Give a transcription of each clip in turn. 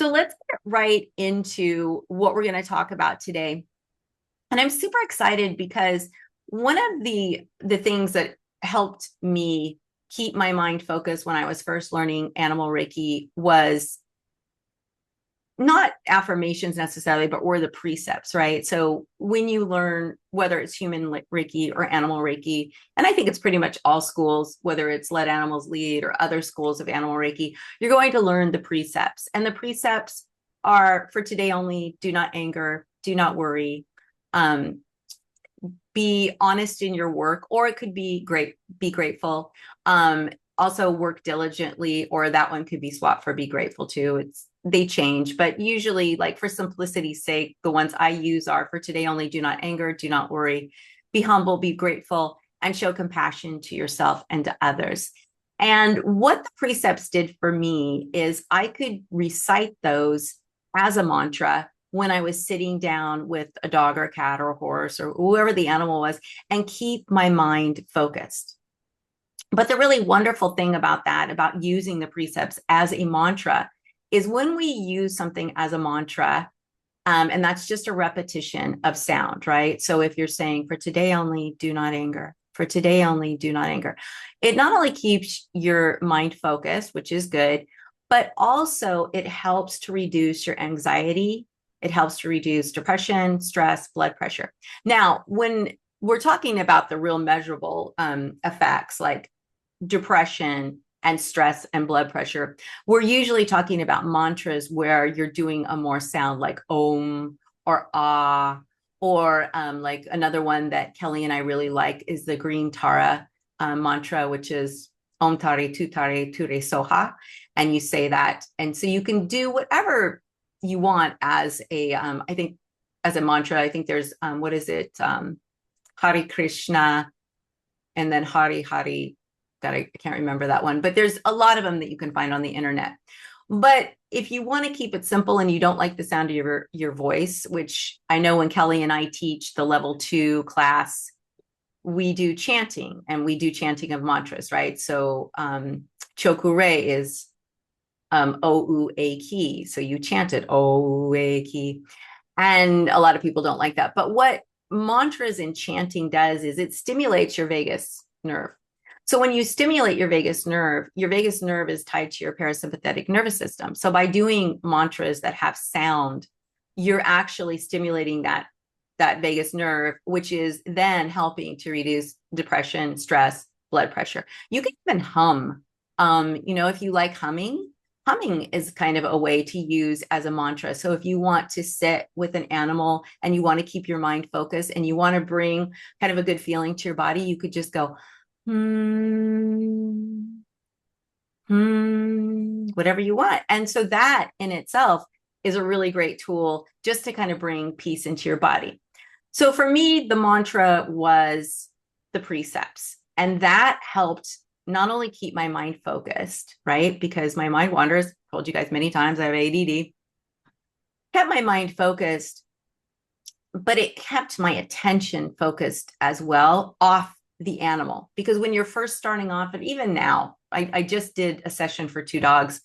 So let's get right into what we're going to talk about today. And I'm super excited because one of the things that helped me keep my mind focused when I was first learning Animal Reiki was not affirmations necessarily, but were the precepts, right? So when you learn, whether it's human Reiki or animal Reiki, and I think it's pretty much all schools, whether it's let animals lead or other schools of animal Reiki, you're going to learn the precepts. And the precepts are for today only: do not anger, do not worry, um, be honest in your work, or it could be great, be grateful. Also work diligently, or that one could be swapped for be grateful too. They change, but usually, like for simplicity's sake, the ones I use are for today only: do not anger, do not worry, be humble, be grateful, and show compassion to yourself and to others. And what the precepts did for me is I could recite those as a mantra when I was sitting down with a dog or a cat or a horse or whoever the animal was, and keep my mind focused. But the really wonderful thing about that, about using the precepts as a mantra, is when we use something as a mantra, and that's just a repetition of sound, right? So if you're saying, for today only, do not anger, for today only, do not anger, it not only keeps your mind focused, which is good, but also it helps to reduce your anxiety. It helps to reduce depression, stress, blood pressure. Now, when we're talking about the real measurable effects like depression and stress and blood pressure, we're usually talking about mantras where you're doing a more sound like om or ah, or like another one that Kelly and I really like is the green Tara mantra, which is om tare tu tare ture soha. And you say that. And so you can do whatever you want as a, I think as a mantra. I think there's, what is it? Hare Krishna, and then Hari Hari. God, I can't remember that one, but there's a lot of them that you can find on the internet. But if you want to keep it simple and you don't like the sound of your voice, which I know when Kelly and I teach the level 2 class, we do chanting, and we do chanting of mantras, right? So Chokure is O-U-A ki. So you chant it O-U-A ki. And a lot of people don't like that. But what mantras and chanting does is it stimulates your vagus nerve. So when you stimulate your vagus nerve is tied to your parasympathetic nervous system. So by doing mantras that have sound, you're actually stimulating that vagus nerve, which is then helping to reduce depression, stress, blood pressure. You can even hum. If you like humming is kind of a way to use as a mantra. So if you want to sit with an animal and you want to keep your mind focused and you want to bring kind of a good feeling to your body, you could just go, whatever you want. And so that in itself is a really great tool just to kind of bring peace into your body. So for me, the mantra was the precepts, and that helped not only keep my mind focused, right? Because my mind wanders, told you guys many times I have ADD, kept my mind focused, but it kept my attention focused as well off the animal. Because when you're first starting off, and even now, I just did a session for 2 dogs.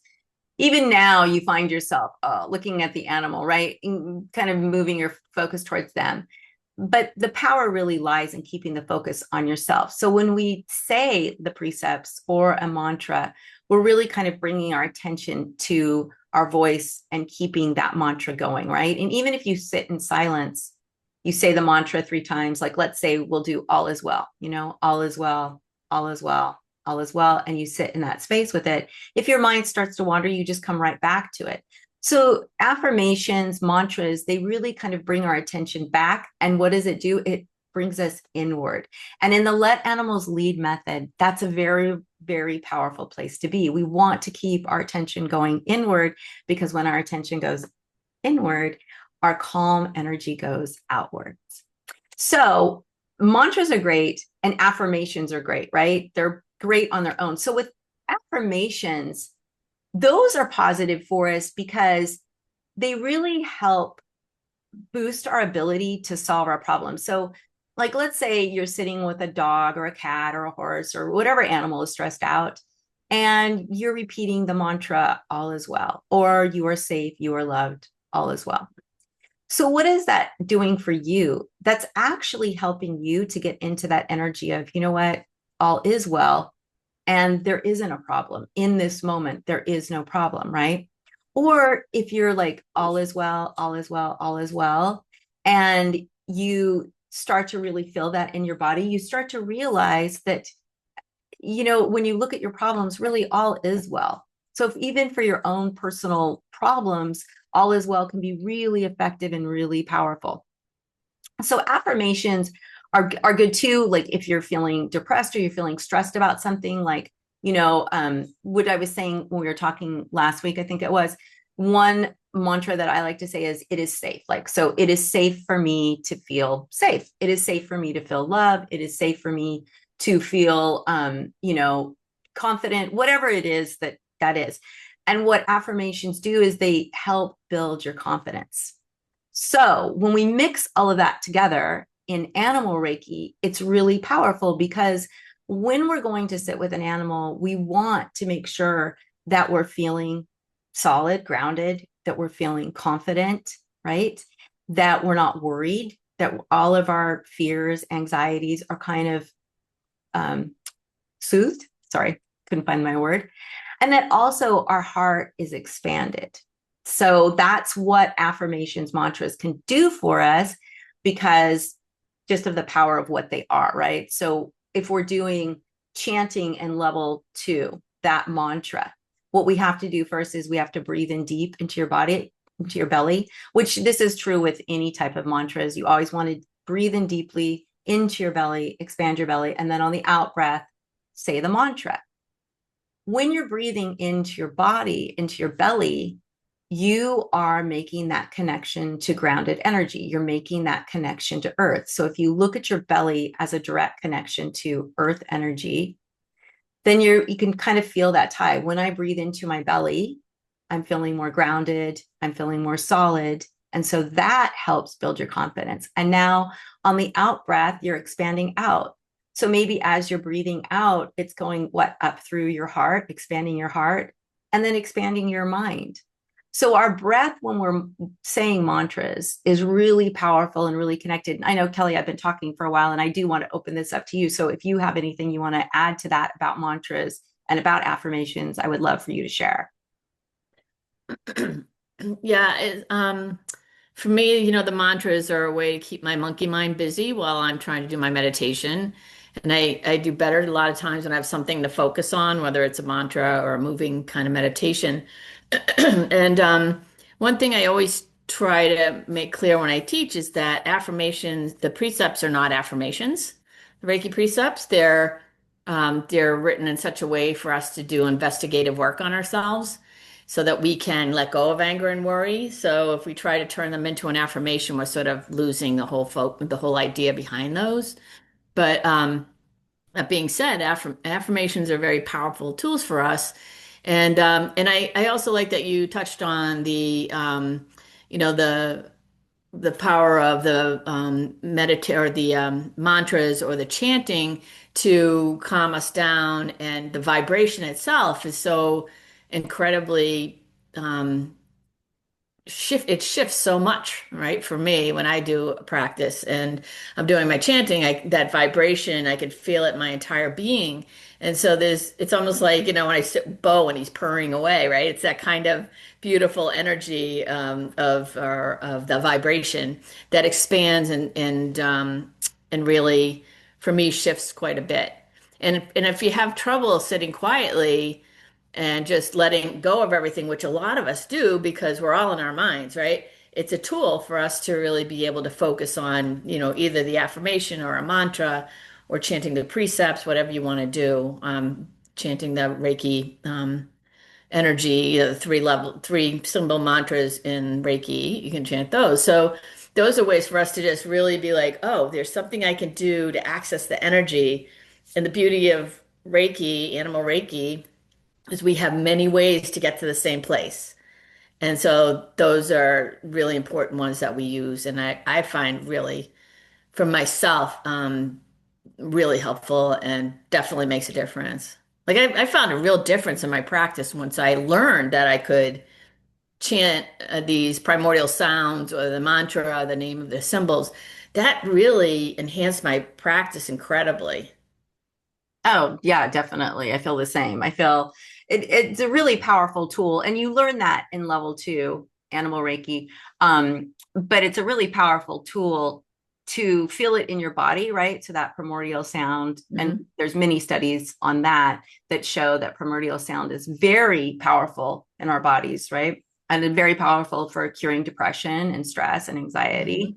Even now, you find yourself looking at the animal, right? And kind of moving your focus towards them. But the power really lies in keeping the focus on yourself. So when we say the precepts or a mantra, we're really kind of bringing our attention to our voice and keeping that mantra going, right? And even if you sit in silence, you say the mantra 3 times, like let's say we'll do all is well, all is well, all is well, all is well. And you sit in that space with it. If your mind starts to wander, you just come right back to it. So affirmations, mantras, they really kind of bring our attention back. And what does it do? It brings us inward. And in the let animals lead method, that's a very, very powerful place to be. We want to keep our attention going inward, because when our attention goes inward, our calm energy goes outwards. So mantras are great and affirmations are great, right? They're great on their own. So with affirmations, those are positive for us because they really help boost our ability to solve our problems. So like, let's say you're sitting with a dog or a cat or a horse or whatever animal is stressed out, and you're repeating the mantra, all is well, or you are safe, you are loved, all is well. So, what is that doing for you? That's actually helping you to get into that energy of, you know what, all is well, and there isn't a problem in this moment. There is no problem, right? Or if you're like, all is well, all is well, all is well, and you start to really feel that in your body, you start to realize that, when you look at your problems, really all is well. So if even for your own personal problems, all is well can be really effective and really powerful. So affirmations are good too. Like if you're feeling depressed or you're feeling stressed about something, like, what I was saying when we were talking last week, I think it was, one mantra that I like to say is, it is safe. Like, so it is safe for me to feel safe. It is safe for me to feel love. It is safe for me to feel, confident, whatever it is that is. And what affirmations do is they help build your confidence. So when we mix all of that together in animal Reiki, it's really powerful, because when we're going to sit with an animal, we want to make sure that we're feeling solid, grounded, that we're feeling confident, right? That we're not worried, that all of our fears, anxieties are kind of soothed. Sorry, couldn't find my word. And that also our heart is expanded. So that's what affirmations mantras can do for us, because just of the power of what they are, right? So if we're doing chanting in level 2, that mantra, what we have to do first is we have to breathe in deep into your body, into your belly, which this is true with any type of mantras. You always want to breathe in deeply into your belly, expand your belly, and then on the out breath, say the mantra. When you're breathing into your body, into your belly, you are making that connection to grounded energy. You're making that connection to earth. So if you look at your belly as a direct connection to earth energy, then you can kind of feel that tie. When I breathe into my belly, I'm feeling more grounded, I'm feeling more solid. And so that helps build your confidence. And now on the out breath, you're expanding out. So maybe as you're breathing out, it's going up through your heart, expanding your heart, and then expanding your mind. So our breath, when we're saying mantras, is really powerful and really connected. I know, Kelly, I've been talking for a while, and I do want to open this up to you. So if you have anything you want to add to that about mantras and about affirmations, I would love for you to share. Yeah, for me, the mantras are a way to keep my monkey mind busy while I'm trying to do my meditation. And I do better a lot of times when I have something to focus on, whether it's a mantra or a moving kind of meditation. And one thing I always try to make clear when I teach is that affirmations, the precepts are not affirmations. The Reiki precepts, they're written in such a way for us to do investigative work on ourselves so that we can let go of anger and worry. So if we try to turn them into an affirmation, we're sort of losing the whole idea behind those. But that being said, affirmations are very powerful tools for us. And I also like that you touched on you know, the power of the medita or the mantras or the chanting to calm us down, and the vibration itself is so incredibly it shifts so much, right? For me, when I do a practice and I'm doing my chanting, that vibration, I could feel it in my entire being. And so it's almost like, when I sit with Bo and he's purring away, right? It's that kind of beautiful energy of the vibration that expands and really, for me, shifts quite a bit. And if you have trouble sitting quietly, and just letting go of everything, which a lot of us do because we're all in our minds, right? It's a tool for us to really be able to focus on, either the affirmation or a mantra or chanting the precepts, whatever you want to do. Chanting the Reiki energy, the three symbol mantras in Reiki, you can chant those. So those are ways for us to just really be like, oh, there's something I can do to access the energy. And the beauty of Reiki, animal Reiki, is we have many ways to get to the same place. And so those are really important ones that we use. And I find really, for myself, really helpful and definitely makes a difference. Like I found a real difference in my practice once I learned that I could chant these primordial sounds or the mantra, the name of the symbols. That really enhanced my practice incredibly. Oh, yeah, definitely. I feel the same. I feel it's a really powerful tool. And you learn that in level 2, Animal Reiki. But it's a really powerful tool to feel it in your body, right? So that primordial sound. And Hmm. there's many studies on that that show that primordial sound is very powerful in our bodies, right? And very powerful for curing depression and stress and Hmm. anxiety.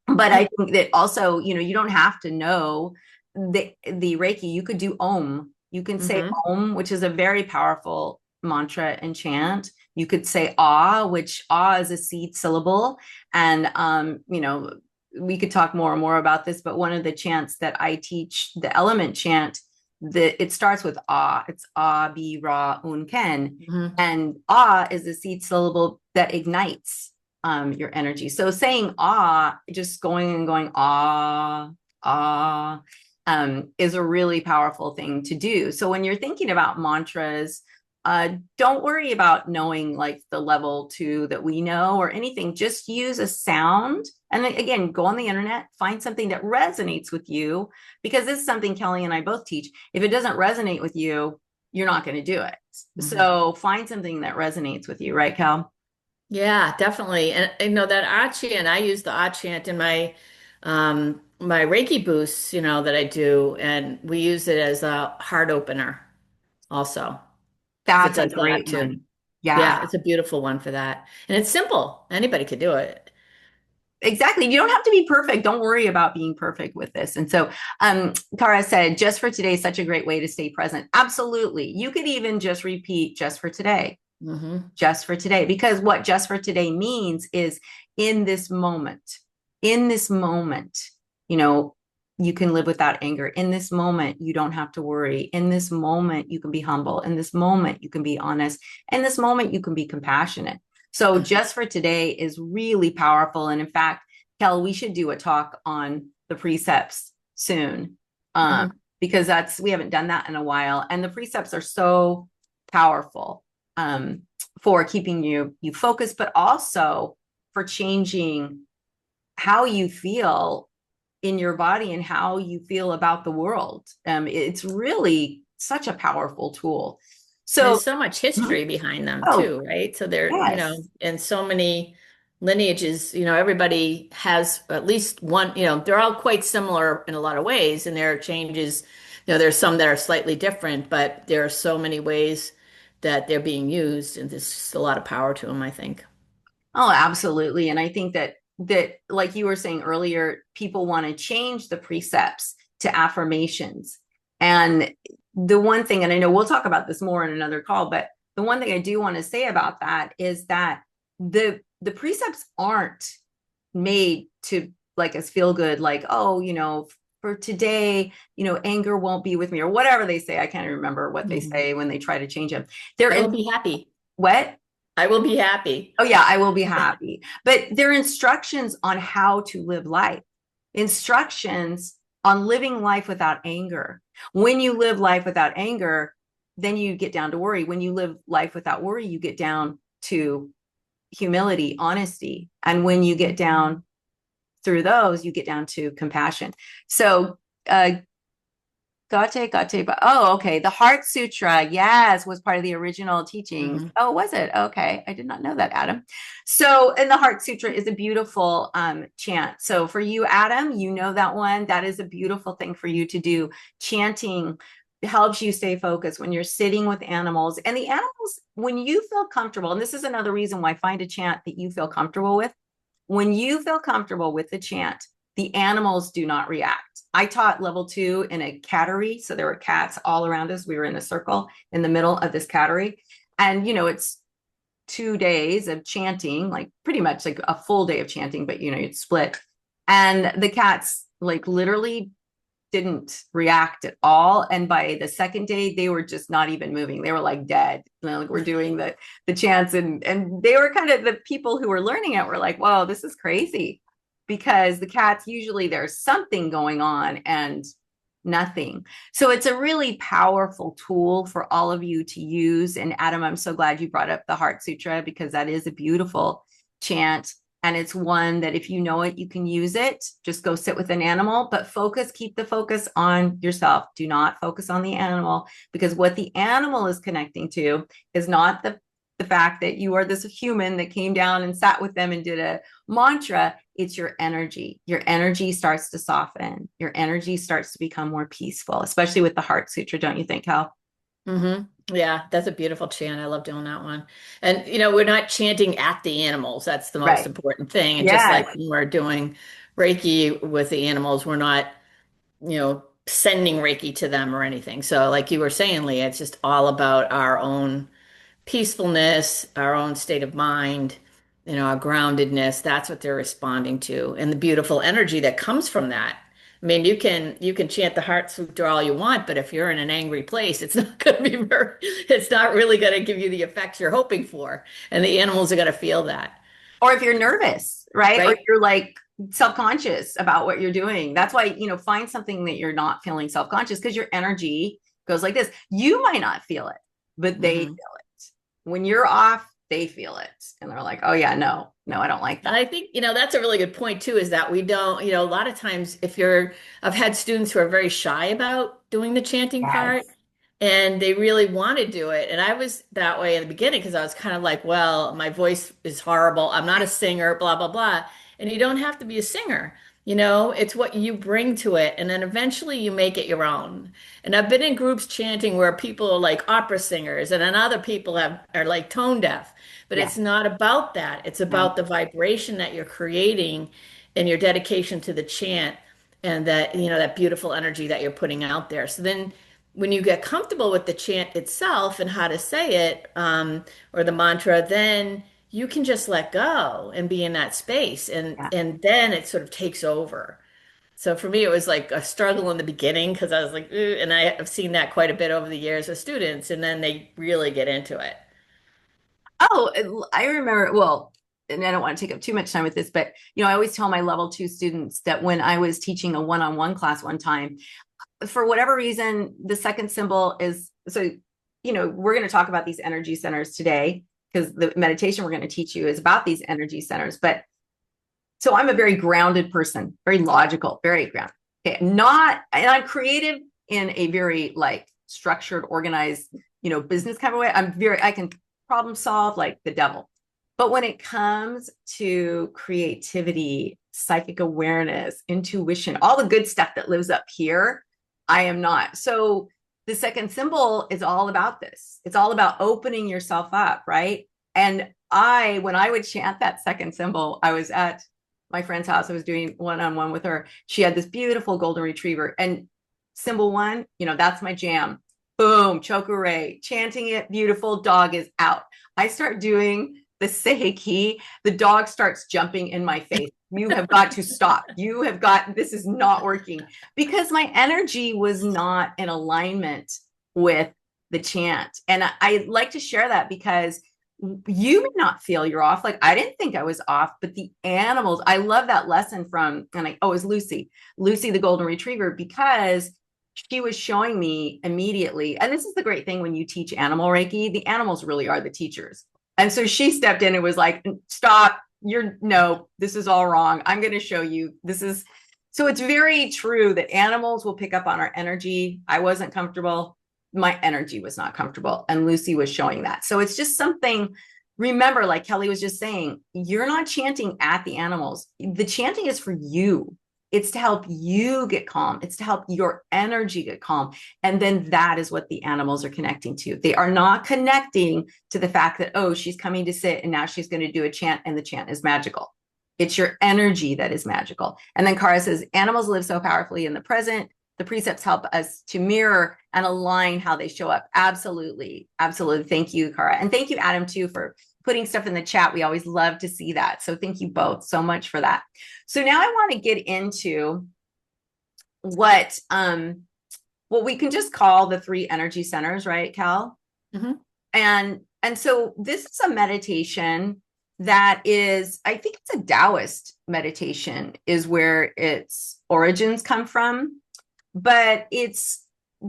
But I think that also, you don't have to know the Reiki. You could do Om. You can say Hmm. Om, which is a very powerful mantra and chant. You could say Ah, which Ah is a seed syllable. And we could talk more and more about this, but one of the chants that I teach, the element chant, that it starts with Ah. It's Ah, Bi, Ra, Un, Ken. Hmm. And Ah is a seed syllable that ignites your energy. So saying ah, just going and going ah, is a really powerful thing to do. So when you're thinking about mantras, don't worry about knowing like the level 2 that we know or anything. Just use a sound. And then, again, go on the internet, find something that resonates with you, because this is something Kelly and I both teach. If it doesn't resonate with you, you're not going to do it. Hmm. So find something that resonates with you, right, Cal? Yeah, definitely. And you know that Ah chant, I use the Ah chant in my Reiki boosts, that I do, and we use it as a heart opener also, because it That's a does that great too. one. Yeah, Yeah, it's a beautiful one for that. And it's simple. Anybody could do it. exactly. You don't have to be perfect. Don't worry about being perfect with this. And so, Kara said, just for today, such a great way to stay present. Absolutely. You could even just repeat just for today, Hmm. just for today, because what just for today means is in this moment, in this moment, you know, you can live without anger. In this moment, you don't have to worry. In this moment, you can be humble. In this moment, you can be honest. In this moment, you can be compassionate. So just for today is really powerful. And in fact, Kel, we should do a talk on the precepts soon, um, Hmm. because we haven't done that in a while. And the precepts are so powerful. For keeping you focused, but also for changing how you feel in your body and how you feel about the world. It's really such a powerful tool. And So, there's so much history behind them oh, too, right? So they're, yes. and so many lineages, everybody has at least one, they're all quite similar in a lot of ways, and there are changes, there's some that are slightly different, but there are so many ways that they're being used, and there's just a lot of power to them, I think. Oh, absolutely. And I think that like you were saying earlier, people want to change the precepts to affirmations. And the one thing, and I know we'll talk about this more in another call, but the one thing I do want to say about that is that the precepts aren't made to like us feel good, like, oh, for today, anger won't be with me or whatever they say. I can't remember what they Mhm. say when they try to change them. They're I will in be happy. what? I will be happy. Oh, yeah, I will be happy. But they're instructions on how to live life, instructions on living life without anger. When you live life without anger, then you get down to worry. When you live life without worry, you get down to humility, honesty. And when you get down through those, you get down to compassion. So, Gate. Oh, okay. The Heart Sutra, yes, was part of the original teachings. Hmm. Oh, was it? Okay. I did not know that, Adam. So, and the Heart Sutra is a beautiful chant. So, for you, Adam, you know that one. That is a beautiful thing for you to do. Chanting helps you stay focused when you're sitting with animals. And the animals, when you feel comfortable, and this is another reason why find a chant that you feel comfortable with. When you feel comfortable with the chant, the animals do not react. I taught level 2 in a cattery. So there were cats all around us. We were in a circle in the middle of this cattery. And, it's 2 days of chanting, like pretty much like a full day of chanting, but, you'd split. And the cats, like, literally didn't react at all. And by the second day, they were just not even moving. They were like dead. Like we're doing the chants, and they were kind of the people who were learning it were like, whoa, this is crazy. Because the cats usually there's something going on, and nothing. So it's a really powerful tool for all of you to use. And Adam, I'm so glad you brought up the Heart Sutra, because that is a beautiful chant. And it's one that if you know it, you can use it. Just go sit with an animal, but keep the focus on yourself. Do not focus on the animal, because what the animal is connecting to is not the fact that you are this human that came down and sat with them and did a mantra. It's your energy. Your energy starts to soften. Your energy starts to become more peaceful, especially with the Heart Sutra, don't you think, Cal? Yeah, that's a beautiful chant. I love doing that one. And we're not chanting at the animals. That's the most Right. important thing. And just like Yes. when we're doing Reiki with the animals, we're not, sending Reiki to them or anything. So like you were saying, Leah, it's just all about our own peacefulness, our own state of mind, our groundedness. That's what they're responding to, and the beautiful energy that comes from that. I mean, you can chant the Heart Sutra all you want, but if you're in an angry place, it's not going to be it's not really going to give you the effects you're hoping for, and the animals are going to feel that, Or if you're nervous, right? Or right? you're like self-conscious about what you're doing. That's why, find something that you're not feeling self-conscious, because your energy goes like this. You might not feel it, but they feel Hmm. it. When you're off, they feel it. And they're like, oh yeah, no, no, I don't like And that. I think, that's a really good point too, is that we don't, a lot of times I've had students who are very shy about doing the chanting part, Yes. and they really want to do it. And I was that way in the beginning because I was kind of like, well, my voice is horrible. I'm not a singer, blah, blah, blah. And you don't have to be a singer. It's what you bring to it. And then eventually you make it your own. And I've been in groups chanting where people are like opera singers, and then other people are like tone deaf. But Yeah. it's not about that. It's No. about the vibration that you're creating and your dedication to the chant, and that beautiful energy that you're putting out there. So then when you get comfortable with the chant itself and how to say it, or the mantra, then you can just let go and be in that space, and Yeah. and then it sort of takes over. So for me, it was like a struggle in the beginning because I was like, "Ugh," and I have seen that quite a bit over the years with students, and then they really get into it. I remember, well, and I don't want to take up too much time with this, but I always tell my level 2 students that when I was teaching a one-on-one class one time, for whatever reason, the second symbol is so, we're going to talk about these energy centers today, because the meditation we're going to teach you is about these energy centers. But so I'm a very grounded person, very logical, very grounded. Okay. And I'm creative in a very like structured, organized, business kind of way. I can problem solve like the devil. But when it comes to creativity, psychic awareness, intuition, all the good stuff that lives up here, I am not. So the second symbol is all about this. It's all about opening yourself up, right? And when I would chant that second symbol, I was at my friend's house. I was doing one-on-one with her. She had this beautiful golden retriever, and symbol one, that's my jam. Boom, chokeray, chanting it, beautiful, dog is out. I start doing the seiki, the dog starts jumping in my face. You have got to stop. This is not working, because my energy was not in alignment with the chant. And I like to share that because you may not feel you're off. Like I didn't think I was off, but the animals, I love that lesson from, it was Lucy, the golden retriever, because she was showing me immediately. And this is the great thing when you teach animal Reiki, the animals really are the teachers. And so she stepped in and was like, stop, no, this is all wrong. I'm going to show you. So it's very true that animals will pick up on our energy. I wasn't comfortable. My energy was not comfortable. And Lucy was showing that. So it's just something, remember, like Kelly was just saying, you're not chanting at the animals. The chanting is for you. It's to help you get calm. It's to help your energy get calm. And then that is what the animals are connecting to. They are not connecting to the fact that, oh, she's coming to sit and now she's going to do a chant and the chant is magical. It's your energy that is magical. And then Kara says, animals live so powerfully in the present. The precepts help us to mirror and align how they show up. Absolutely. Absolutely. Thank you, Kara. And thank you, Adam, too, for putting stuff in the chat. We always love to see that. So thank you both so much for that. So now I want to get into what we can just call the 3 energy centers, right, Cal? Mm-hmm. And so this is a meditation that is, I think it's a Taoist meditation is where its origins come from. but it's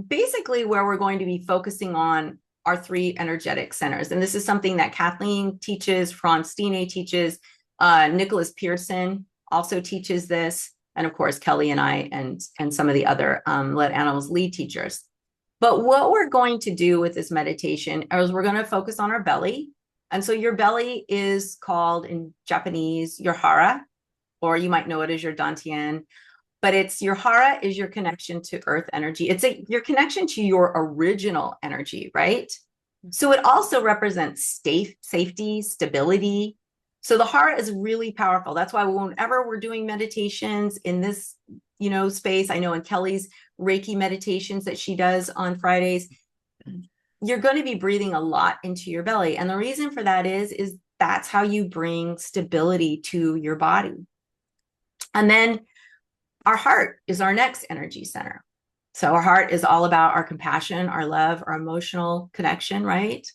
basically where we're going to be focusing on our three energetic centers. And this is something that Kathleen teaches, Franz Stine teaches, Nicholas Pearson also teaches this, and of course Kelly and I and some of the other Let Animals Lead teachers. But what we're going to do with this meditation is we're going to focus on our belly. And so your belly is called in Japanese your hara, or you might know it as your dantian. But it's your hara is your connection to earth energy. It's your connection to your original energy, right? So it also represents safety, stability. So the hara is really powerful. That's why whenever we're doing meditations in this, space, I know in Kelly's Reiki meditations that she does on Fridays, you're going to be breathing a lot into your belly. And the reason for that is that's how you bring stability to your body. And then our heart is our next energy center. So our heart is all about our compassion, our love, our emotional connection, right?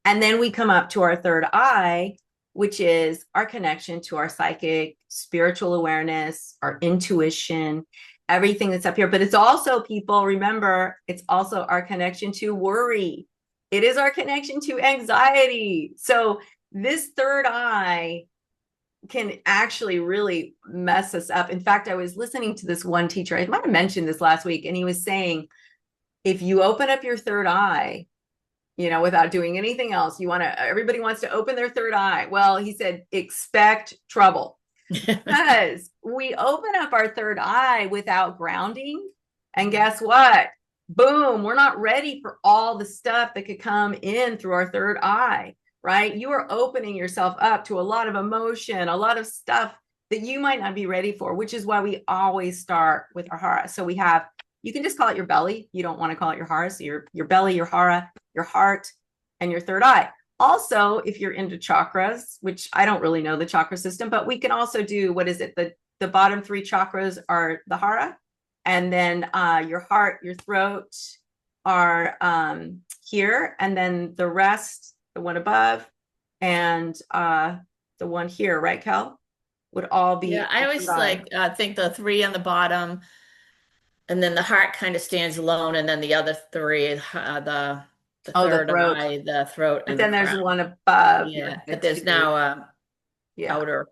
And then we come up to our third eye, which is our connection to our psychic, spiritual awareness, our intuition, everything that's up here. But it's also, people, remember, it's also our connection to worry. It is our connection to anxiety. So this third eye can actually really mess us up. In fact, I was listening to this one teacher, I might have mentioned this last week, and he was saying, if you open up your third eye, without doing anything else, everybody wants to open their third eye. Well, he said, expect trouble. Because we open up our third eye without grounding. And guess what? Boom, we're not ready for all the stuff that could come in through our third eye, right? You are opening yourself up to a lot of emotion, a lot of stuff that you might not be ready for, which is why we always start with our hara. So you can just call it your belly. You don't want to call it your hara. So your belly, your hara, your heart, and your third eye. Also, if you're into chakras, which I don't really know the chakra system, but we can also do, what is it? The bottom three chakras are the hara, and then your heart, your throat are here, and then the rest, the one above, and the one here, right, Cal? Would all be. Yeah, I always think the three on the bottom, and then the heart kind of stands alone, and then the other three, the Oh, the third throat. eye, the throat, But and the then there's crown. one above your Yeah, but head there's too. now Yeah. outer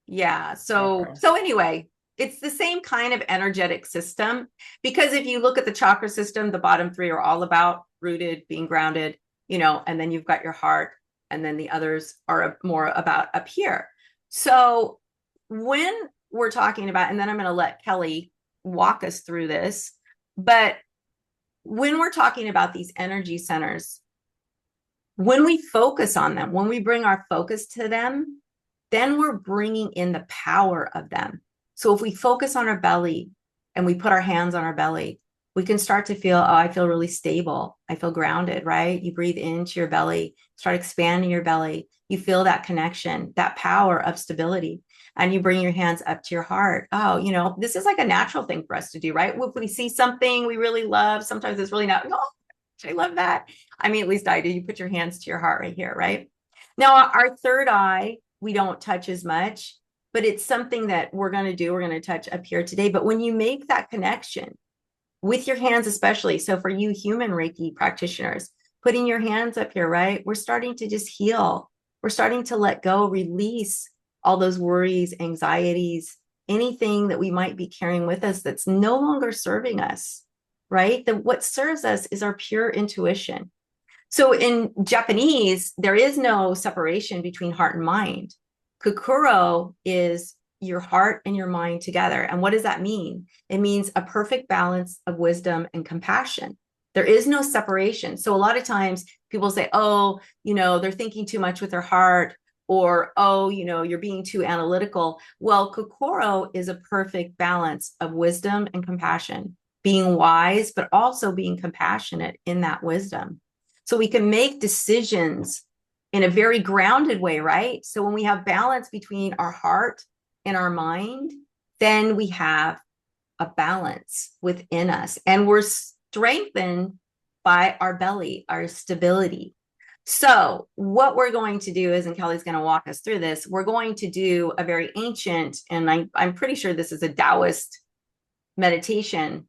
Yeah. So chakra. so anyway, it's the same kind of energetic system, because if you look at the chakra system, the bottom three are all about rooted, being grounded, and then you've got your heart, and then the others are more about up here. So when we're talking about, and then I'm going to let Kelly walk us through this, but when we're talking about these energy centers, when we focus on them, when we bring our focus to them, then we're bringing in the power of them. So if we focus on our belly and we put our hands on our belly, we can start to feel, oh, I feel really stable. I feel grounded, right? You breathe into your belly, start expanding your belly. You feel that connection, that power of stability. And you bring your hands up to your heart. Oh, this is like a natural thing for us to do, right? If we see something we really love, sometimes it's really not, oh, I love that. I mean, at least I do. You put your hands to your heart right here, right? Now, our third eye, we don't touch as much, but it's something that we're going to do. We're going to touch up here today. But when you make that connection with your hands, especially, so for you human Reiki practitioners, putting your hands up here, right? We're starting to just heal. We're starting to let go, release all those worries, anxieties, anything that we might be carrying with us that's no longer serving us, right? What serves us is our pure intuition. So in Japanese, there is no separation between heart and mind. Kokoro is your heart and your mind together. And what does that mean? It means a perfect balance of wisdom and compassion. There is no separation. So a lot of times people say, oh, they're thinking too much with their heart, or, oh, you're being too analytical. Well, Kokoro is a perfect balance of wisdom and compassion, being wise, but also being compassionate in that wisdom. So we can make decisions in a very grounded way, right? So when we have balance between our heart and our mind, then we have a balance within us, and we're strengthened by our belly, our stability. So what we're going to do is, and Kelly's going to walk us through this, we're going to do a very ancient, and I'm pretty sure this is a Taoist meditation,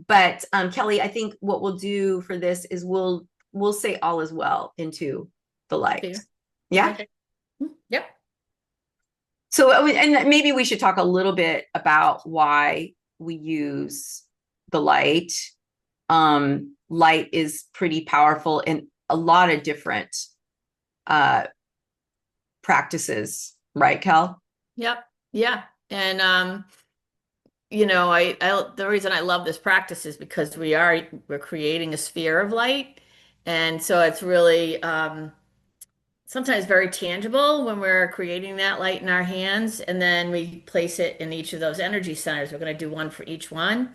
But Kelly, I think what we'll do for this is we'll say all is well into the light. Fear. Yeah. Okay. Yep. So and maybe we should talk a little bit about why we use the light. Light is pretty powerful in a lot of different uh practices, right, Kel? Yep. Yeah. And the reason I love this practice is because we're creating a sphere of light. And so it's really sometimes very tangible when we're creating that light in our hands, and then we place it in each of those energy centers. We're going to do one for each one.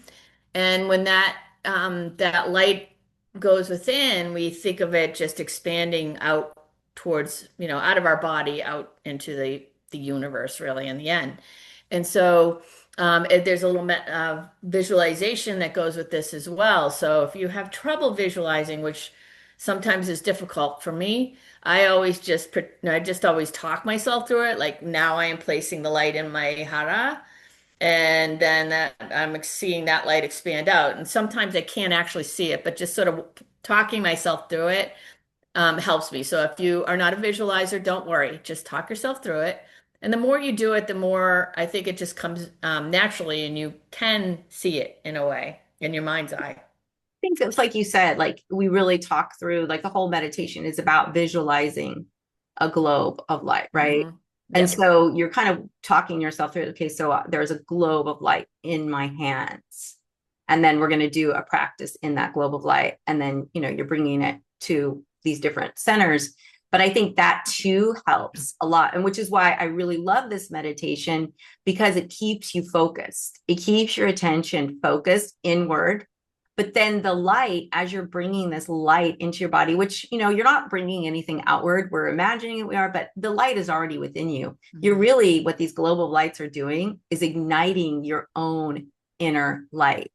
And when that light goes within, we think of it just expanding out towards, out of our body, out into the universe, really, in the end. And so there's a little visualization that goes with this as well. So if you have trouble visualizing, which sometimes is difficult for me, I just always talk myself through it. Like now I am placing the light in my hara, and then I'm seeing that light expand out. And sometimes I can't actually see it, but just sort of talking myself through it helps me. So if you are not a visualizer, don't worry. Just talk yourself through it. And the more you do it, the more I think it just comes naturally, and you can see it in a way in your mind's eye. Think it's like you said, like we really talk through, like the whole meditation is about visualizing a globe of light, right? Hmm. And Yep. so you're kind of talking yourself through, okay, so there's a globe of light in my hands. And then we're going to do a practice in that globe of light. And then, you're bringing it to these different centers. But I think that too helps a lot. And which is why I really love this meditation, because it keeps you focused. It keeps your attention focused inward. But then the light, as you're bringing this light into your body, which, you're not bringing anything outward, we're imagining it, we are, but the light is already within you. You're Hmm. really, what these global lights are doing is igniting your own inner light.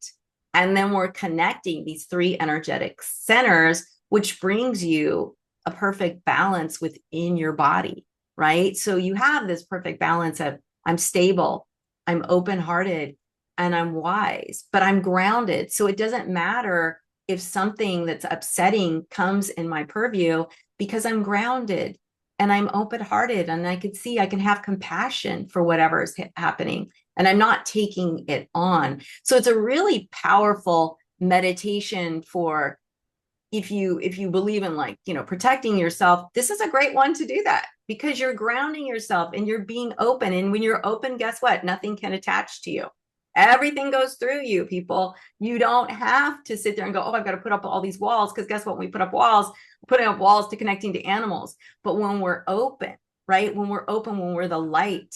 And then we're connecting these three energetic centers, which brings you a perfect balance within your body, right? So you have this perfect balance of I'm stable, I'm open hearted, and I'm wise, but I'm grounded. So it doesn't matter if something that's upsetting comes in my purview, because I'm grounded and I'm open hearted, and I can have compassion for whatever is happening, and I'm not taking it on. So it's a really powerful meditation for, if you believe in, like, protecting yourself. This is a great one to do that, because you're grounding yourself and you're being open. And when you're open, guess what? Nothing can attach to you. Everything goes through you, people. You don't have to sit there and go, oh, I've got to put up all these walls. Because guess what? When we put up walls, we're putting up walls to connecting to animals. But when we're open, right? When we're open, when we're the light,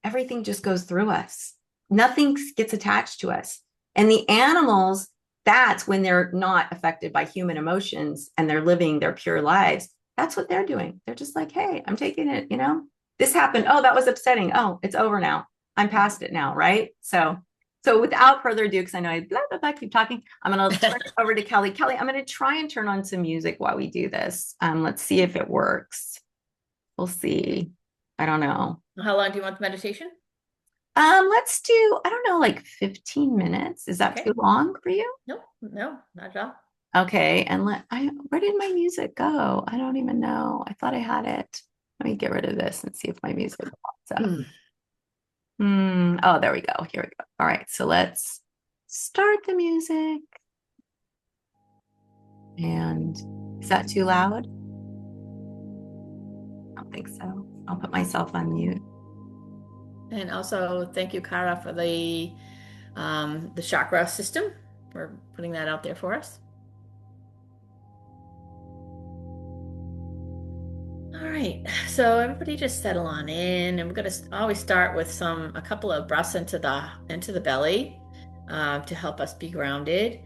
everything just goes through us. Nothing gets attached to us. And the animals, that's when they're not affected by human emotions and they're living their pure lives. That's what they're doing. They're just like, hey, I'm taking it, this happened. Oh, that was upsetting. Oh, it's over now. I'm past it now, right? So without further ado, because I know I blah, blah, blah, keep talking, I'm going to turn it over to Kelly. Kelly, I'm going to try and turn on some music while we do this. Let's see if it works. We'll see. I don't know. How long do you want the meditation? Let's do, I don't know, like 15 minutes. Is that too Okay. long for you? No, no, not at all. Okay, and where did my music go? I don't even know. I thought I had it. Let me get rid of this and see if my music pops up. Oh, there we go. Here we go. All right, so let's start the music. And is that too loud? I don't think so. I'll put myself on mute. And also, thank you, Kara, for the chakra system. For putting that out there for us. All right, so everybody just settle on in, and we're going to always start with a couple of breaths into the belly to help us be grounded.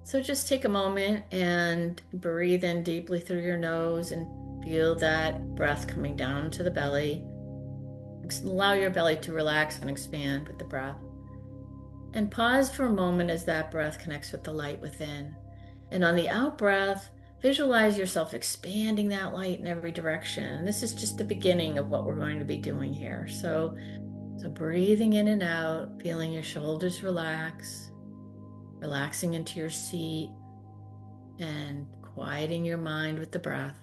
So just take a moment and breathe in deeply through your nose and feel that breath coming down to the belly. Allow your belly to relax and expand with the breath. And pause for a moment as that breath connects with the light within. And on the out breath, visualize yourself expanding that light in every direction. And this is just the beginning of what we're going to be doing here. So breathing in and out, feeling your shoulders relax. relaxing into your seat and quieting your mind with the breath.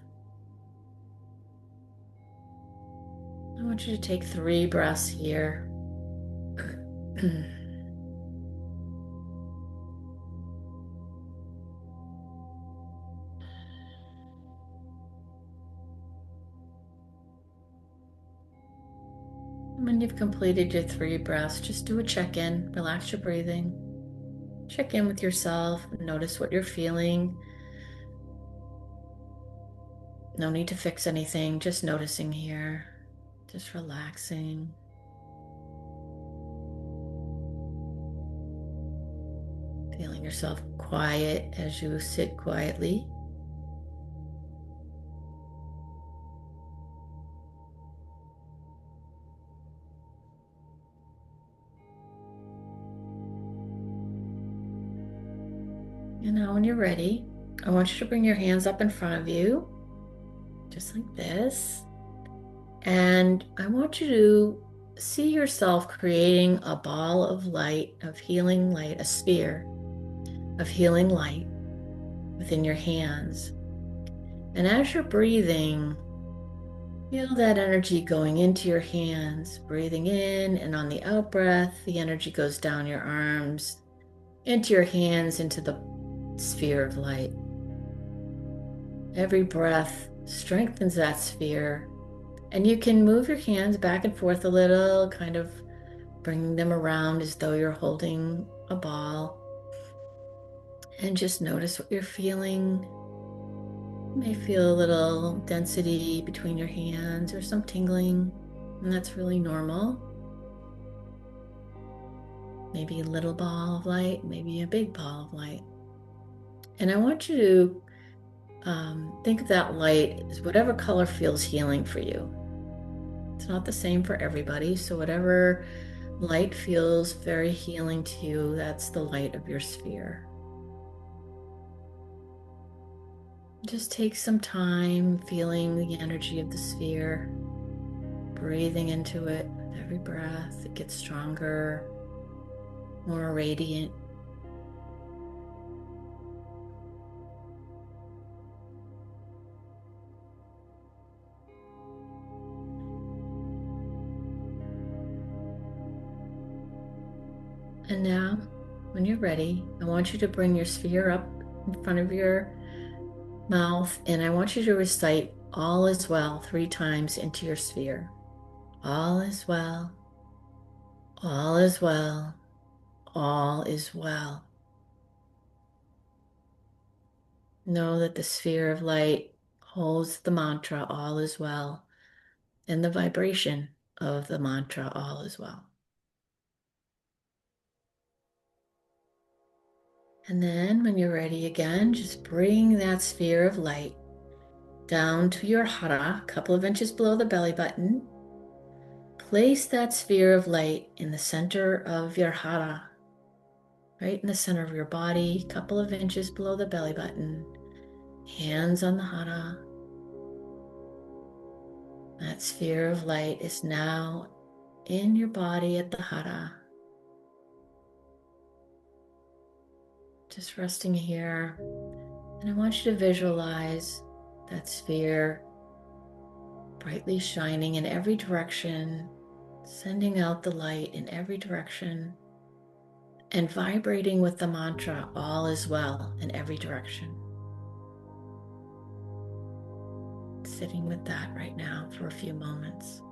I want you to take 3 breaths here. When you've completed your 3 breaths, just do a check-in, relax your breathing, check in with yourself, notice what you're feeling. No need to fix anything, just noticing here, just relaxing. Feeling yourself quiet as you sit quietly. And now when you're ready, I want you to bring your hands up in front of you, just like this. And I want you to see yourself creating a ball of light, of healing light, a sphere of healing light within your hands. And as you're breathing, feel that energy going into your hands, breathing in, and on the out breath, the energy goes down your arms, into your hands, into the sphere of light. Every breath strengthens that sphere, and you can move your hands back and forth a little, kind of bringing them around as though you're holding a ball. And just notice what you're feeling. You may feel a little density between your hands or some tingling, and that's really normal. Maybe a little ball of light, maybe a big ball of light. And I want you to think of that light as whatever color feels healing for you. It's not the same for everybody, so whatever light feels very healing to you, that's the light of your sphere. Just take some time feeling the energy of the sphere, breathing into it with every breath. It gets stronger, more radiant. And now, when you're ready, I want you to bring your sphere up in front of your mouth, and I want you to recite "All is well" 3 times into your sphere. All is well, all is well, all is well. Know that the sphere of light holds the mantra, all is well, and the vibration of the mantra, all is well. And then when you're ready again, just bring that sphere of light down to your hara, a couple of inches below the belly button. Place that sphere of light in the center of your hara, right in the center of your body, a couple of inches below the belly button. Hands on the hara. That sphere of light is now in your body at the hara. Just resting here. And I want you to visualize that sphere brightly shining in every direction, sending out the light in every direction, and vibrating with the mantra, all is well, in every direction. Sitting with that right now for a few moments.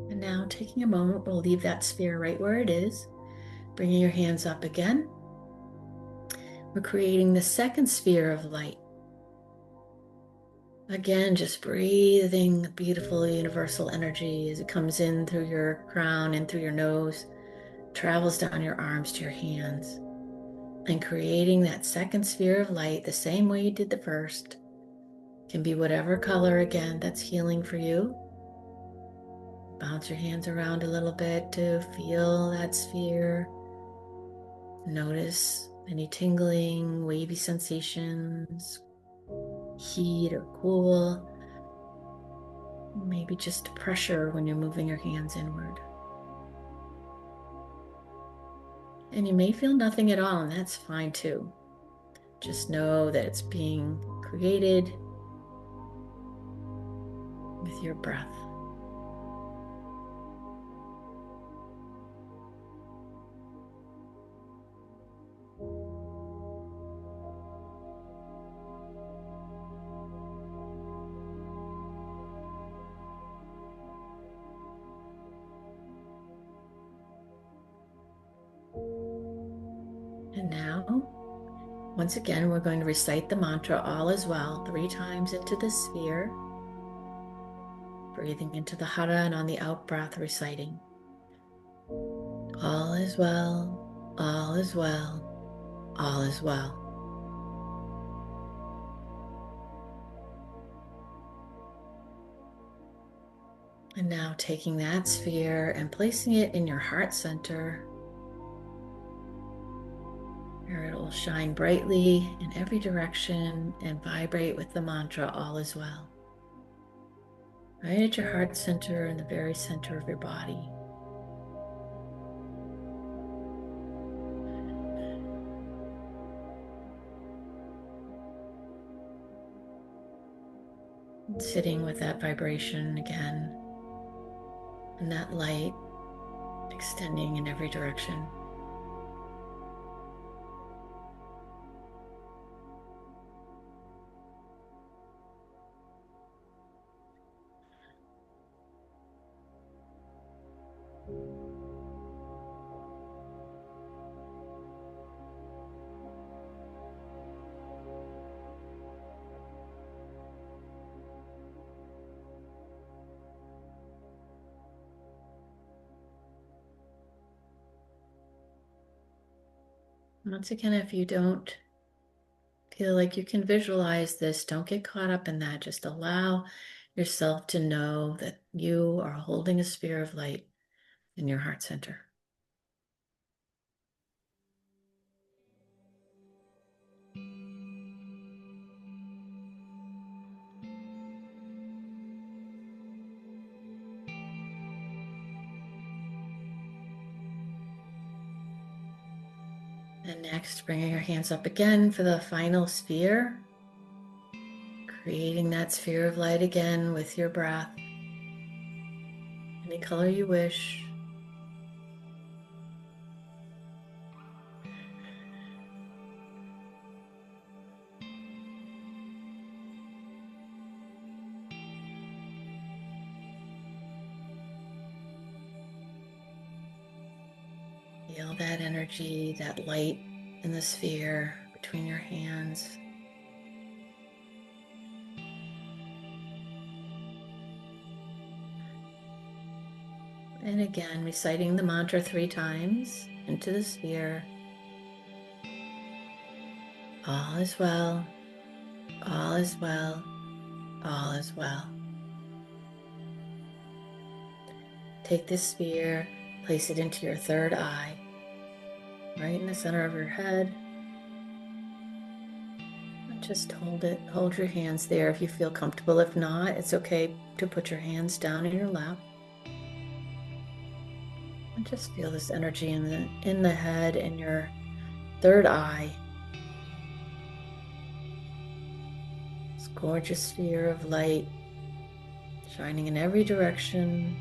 And now, taking a moment, we'll leave that sphere right where it is, bringing your hands up again. We're creating the second sphere of light. Again, just breathing the beautiful universal energy as it comes in through your crown and through your nose, travels down your arms to your hands, and creating that second sphere of light the same way you did the first. Can be whatever color again that's healing for you. Bounce your hands around a little bit to feel that sphere. Notice any tingling, wavy sensations, heat or cool. Maybe just pressure when you're moving your hands inward. And you may feel nothing at all, and that's fine too. Just know that it's being created with your breath. And now, once again, we're going to recite the mantra all is well 3 times into the sphere, breathing into the hara and on the out breath reciting. All is well, all is well, all is well. And now taking that sphere and placing it in your heart center, where it will shine brightly in every direction and vibrate with the mantra, all is well. Right at your heart center in the very center of your body. And sitting with that vibration again, and that light extending in every direction. Once again, if you don't feel like you can visualize this, don't get caught up in that. Just allow yourself to know that you are holding a sphere of light in your heart center. And next, bringing your hands up again for the final sphere. Creating that sphere of light again with your breath. Any color you wish. Feel that energy, that light in the sphere between your hands. And again, reciting the mantra 3 times into the sphere. All is well, all is well, all is well. Take this sphere, place it into your third eye, right in the center of your head. And just hold it, hold your hands there if you feel comfortable. If not, it's okay to put your hands down in your lap. And just feel this energy in the head and your third eye. This gorgeous sphere of light shining in every direction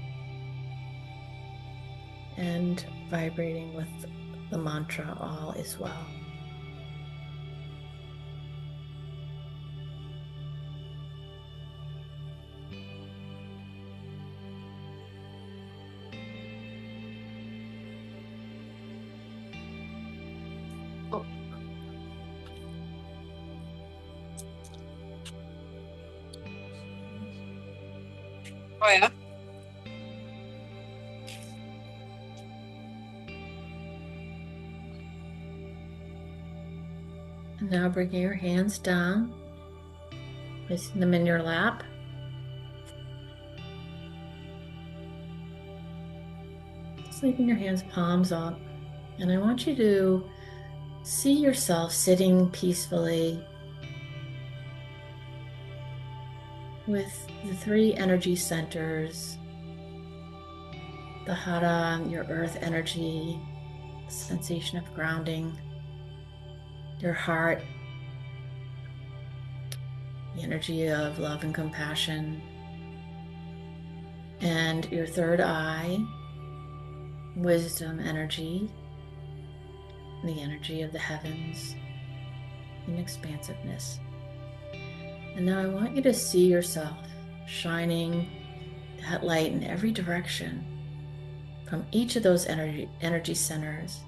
and vibrating with the mantra, all is well. Oh yeah. And now bringing your hands down, placing them in your lap. Just leaving your hands palms up. And I want you to see yourself sitting peacefully with the three energy centers, the hara, your earth energy, sensation of grounding, your heart, the energy of love and compassion, and your third eye, wisdom energy, the energy of the heavens and expansiveness. And now I want you to see yourself shining that light in every direction from each of those energy centers,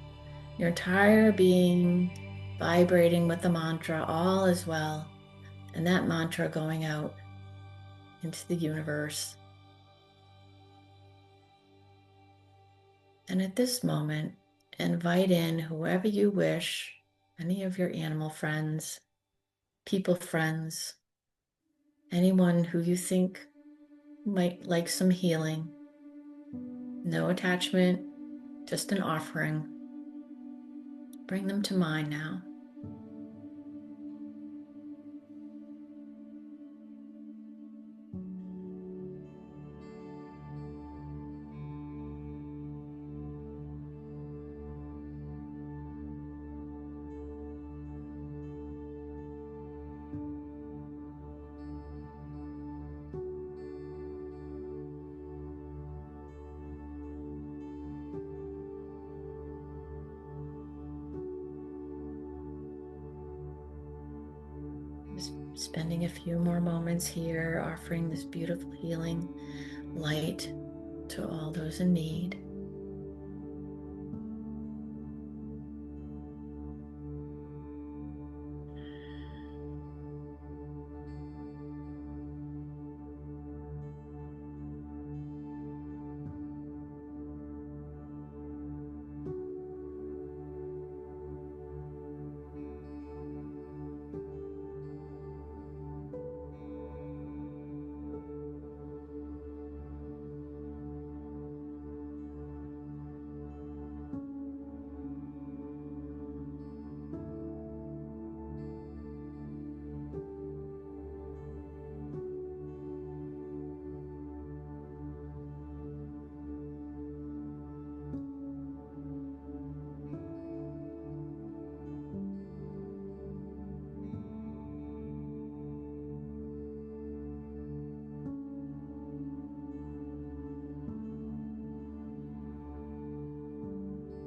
your entire being vibrating with the mantra, all is well, and that mantra going out into the universe. And at this moment, invite in whoever you wish, any of your animal friends, people friends, anyone who you think might like some healing. No attachment, just an offering. Bring them to mind now. Just spending a few more moments here, offering this beautiful healing light to all those in need.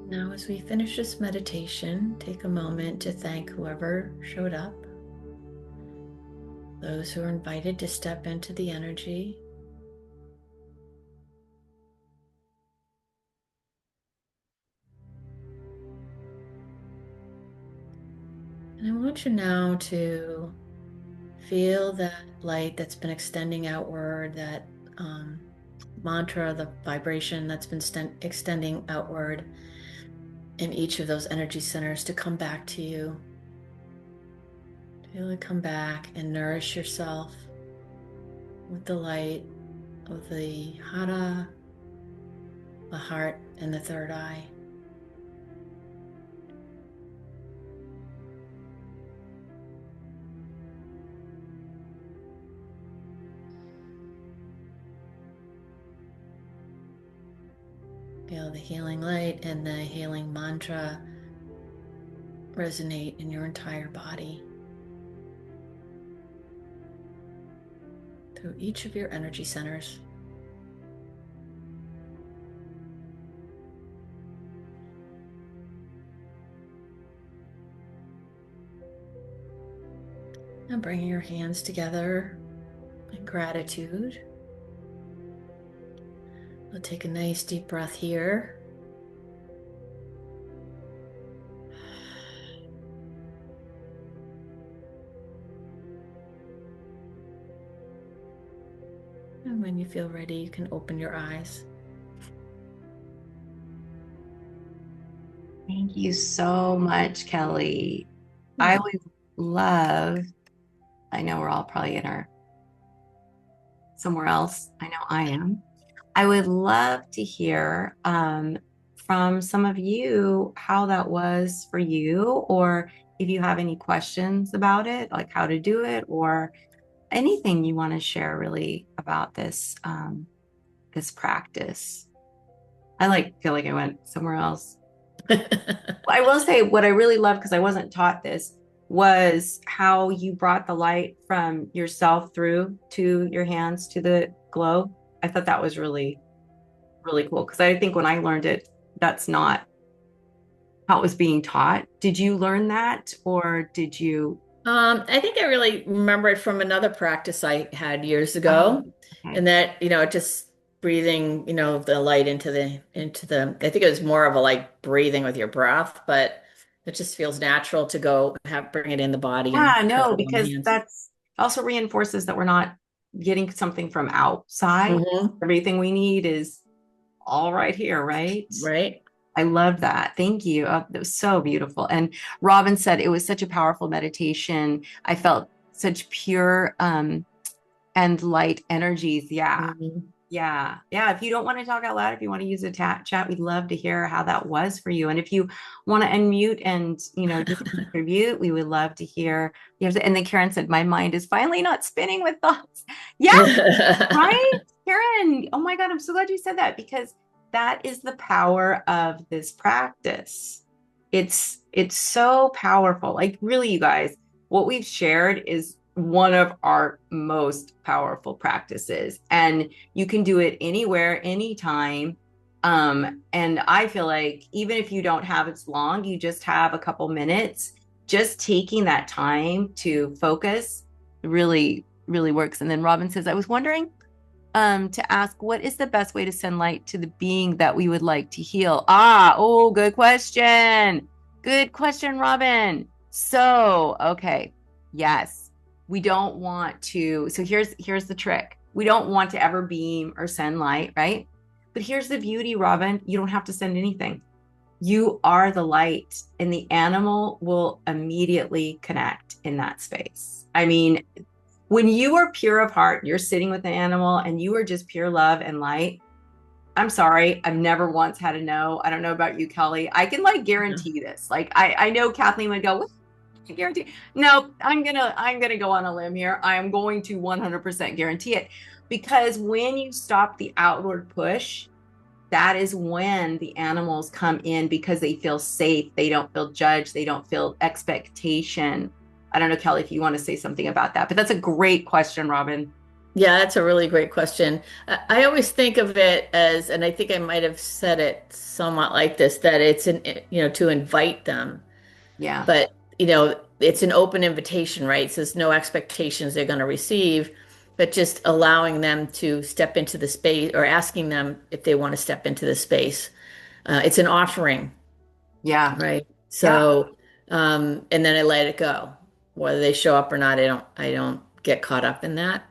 Now, as we finish this meditation, take a moment to thank whoever showed up, those who are invited to step into the energy. And I want you now to feel that light that's been extending outward, that mantra, the vibration that's been extending outward in each of those energy centers to come back to you. Feel it come back and nourish yourself with the light of the hara, the heart, and the third eye. Feel the healing light and the healing mantra resonate in your entire body through each of your energy centers. And bringing your hands together in gratitude. We'll take a nice deep breath here. And when you feel feel ready, you can open your eyes. Thank you so much, Kelly. I Yeah. would love, I know we're all probably in our somewhere else. I know I am. I would love to hear from some of you how that was for you, or if you have any questions about it, like how to do it, or anything you want to share really about this practice. I like feel like I went somewhere else. I will say what I really love, because I wasn't taught this, was how you brought the light from yourself through to your hands to the globe. I thought that was really, really cool, because I think when I learned it, that's not how it was being taught. Did you learn that, or did you? I think I really remember it from another practice I had years Oh, ago, okay. and that, just breathing, the light I think it was more of a like breathing with your breath, but it just feels natural to go bring it in the body and Yeah, have no, it on my because hands. that's also reinforces that we're not getting something from outside. Hmm. Everything we need is all right here, right? Right? I love that. Thank you. That was so beautiful. And Robin said it was such a powerful meditation. I felt such pure and light energies. Yeah. Hmm. Yeah. Yeah. If you don't want to talk out loud, if you want to use a chat, we'd love to hear how that was for you. And if you want to unmute and, just contribute, we would love to hear. And then Karen said, my mind is finally not spinning with thoughts. Yeah. Right, Karen? Oh my God, I'm so glad you said that, because that is the power of this practice. It's so powerful. Like really, you guys, what we've shared is one of our most powerful practices. And you can do it anywhere, anytime. And I feel like even if you don't have it's long, you just have a couple minutes, just taking that time to focus really, really works. And then Robin says, I was wondering to ask, what is the best way to send light to the being that we would like to heal? Oh, good question. Good question, Robin. So, okay. Yes. We don't want to. So here's the trick. We don't want to ever beam or send light, right? But here's the beauty, Robin. You don't have to send anything. You are the light, and the animal will immediately connect in that space. I mean, when you are pure of heart, you're sitting with an animal and you are just pure love and light. I'm sorry, I've never once had a no. I don't know about you, Kelly. I can like Yeah. guarantee this. Like I know Kathleen would go, what? I guarantee. No, I'm gonna go on a limb here. I am going to 100% guarantee it, because when you stop the outward push, that is when the animals come in, because they feel safe. They don't feel judged. They don't feel expectation. I don't know, Kelly, if you want to say something about that, but that's a great question, Robin. Yeah, that's a really great question. I always think of it as, and I think I might have said it somewhat like this, that to invite them. Yeah. But, it's an open invitation, right? So there's no expectations they're going to receive, but just allowing them to step into the space or asking them if they want to step into the space. It's an offering, Yeah. right? Yeah. So, and then I let it go. Whether they show up or not, I don't get caught up in that.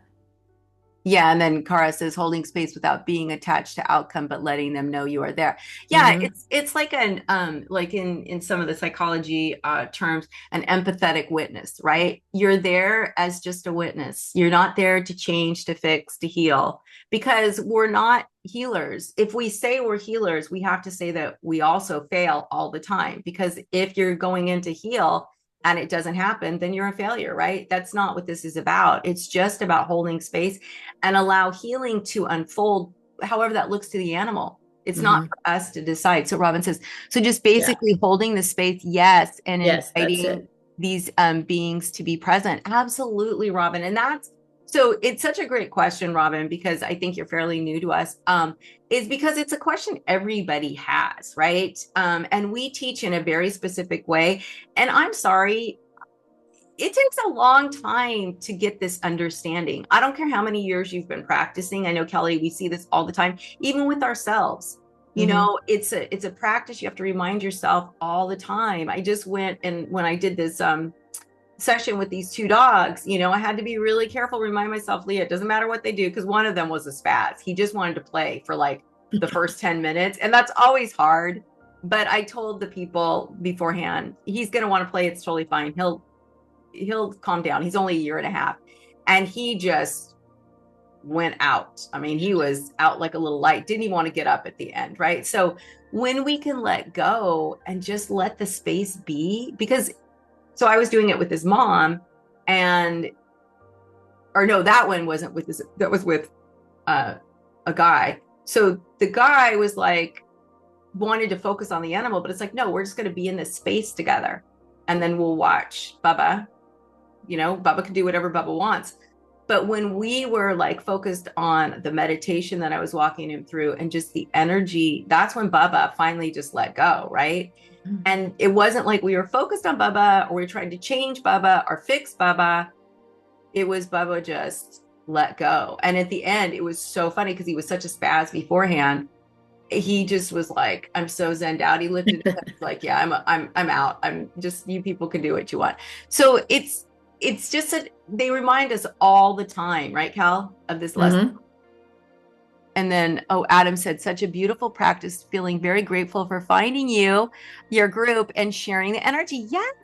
Yeah, and then Kara says holding space without being attached to outcome, but letting them know you are there. Yeah, Hmm. it's like an like in some of the psychology terms, an empathetic witness, right? You're there as just a witness. You're not there to change, to fix, to heal, because we're not healers. If we say we're healers, we have to say that we also fail all the time, because if you're going in to heal and it doesn't happen, then you're a failure, right? That's not what this is about. It's just about holding space and allow healing to unfold however that looks to the animal. It's not Hmm. for us to decide. So Robin says, so just Yeah. basically holding the space, yes, and Yes, that's inviting it. these beings to be present. Absolutely, Robin. And that's so it's such a great question, Robin, because I think you're fairly new to us. Is because it's a question everybody has, right? And we teach in a very specific way. And I'm sorry, it takes a long time to get this understanding. I don't care how many years you've been practicing. I know, Kelly, we see this all the time, even with ourselves. Hmm. It's a practice you have to remind yourself all the time. I just went, and when I did this session with these two dogs, I had to be really careful, remind myself, Leah, it doesn't matter what they do, because one of them was a spaz. He just wanted to play for like the first 10 minutes. And that's always hard. But I told the people beforehand, he's going to want to play. It's totally fine. He'll calm down. He's only a year and a half. And he just went out. I mean, he was out like a little light, didn't even want to get up at the end, right? So when we can let go and just let the space be, because so I was doing it with his mom, and or no, that one wasn't with this, that was with a guy. So the guy was like, wanted to focus on the animal, but it's like, no, we're just going to be in this space together. And then we'll watch Bubba. Bubba can do whatever Bubba wants. But when we were like focused on the meditation that I was walking him through and just the energy, that's when Bubba finally just let go, right? Mm-hmm. And it wasn't like we were focused on Bubba or we were trying to change Bubba or fix Bubba. It was Bubba just let go. And at the end, it was so funny because he was such a spaz beforehand. He just was like, I'm so zenned out. He lifted his head, like, yeah, I'm out. I'm just, you people can do what you want. So it's just that they remind us all the time, right, Cal, of this lesson. Mm-hmm. And then, Adam said, such a beautiful practice, feeling very grateful for finding you, your group, and sharing the energy. Yes,